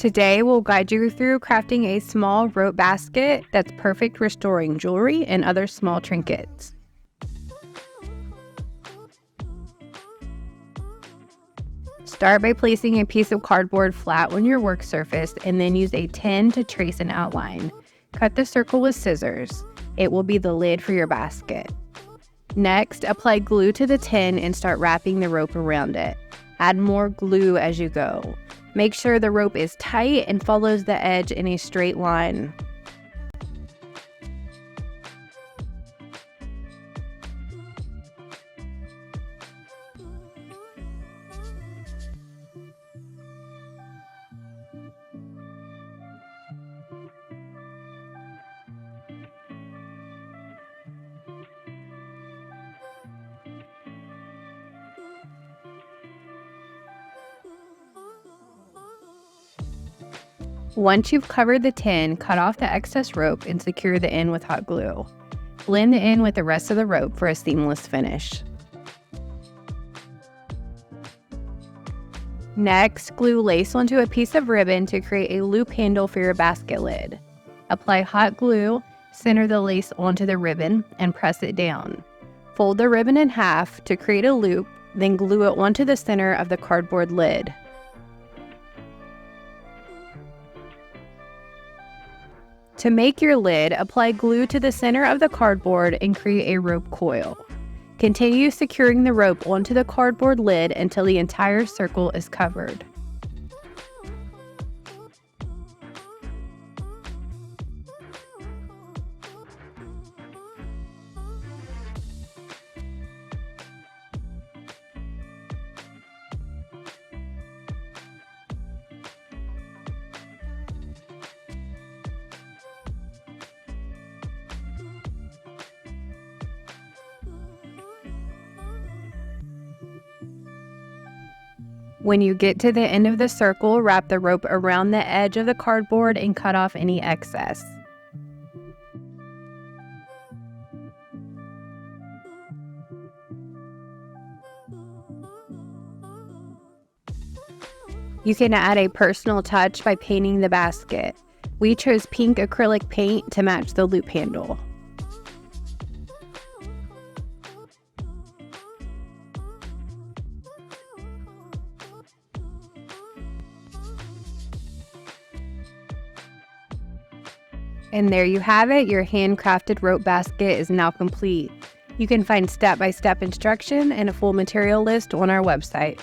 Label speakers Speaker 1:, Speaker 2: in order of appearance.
Speaker 1: Today, we'll guide you through crafting a small rope basket that's perfect for storing jewelry and other small trinkets. Start by placing a piece of cardboard flat on your work surface and then use a tin to trace an outline. Cut the circle with scissors. It will be the lid for your basket. Next, apply glue to the tin and start wrapping the rope around it. Add more glue as you go. Make sure the rope is tight and follows the edge in a straight line. Once you've covered the tin, cut off the excess rope and secure the end with hot glue. Blend the end with the rest of the rope for a seamless finish. Next, glue lace onto a piece of ribbon to create a loop handle for your basket lid. Apply hot glue, center the lace onto the ribbon, and press it down. Fold the ribbon in half to create a loop, then glue it onto the center of the cardboard lid. To make your lid, apply glue to the center of the cardboard and create a rope coil. Continue securing the rope onto the cardboard lid until the entire circle is covered. When you get to the end of the circle, wrap the rope around the edge of the cardboard and cut off any excess. You can add a personal touch by painting the basket. We chose pink acrylic paint to match the loop handle. And there you have it, your handcrafted rope basket is now complete. You can find step-by-step instruction and a full material list on our website.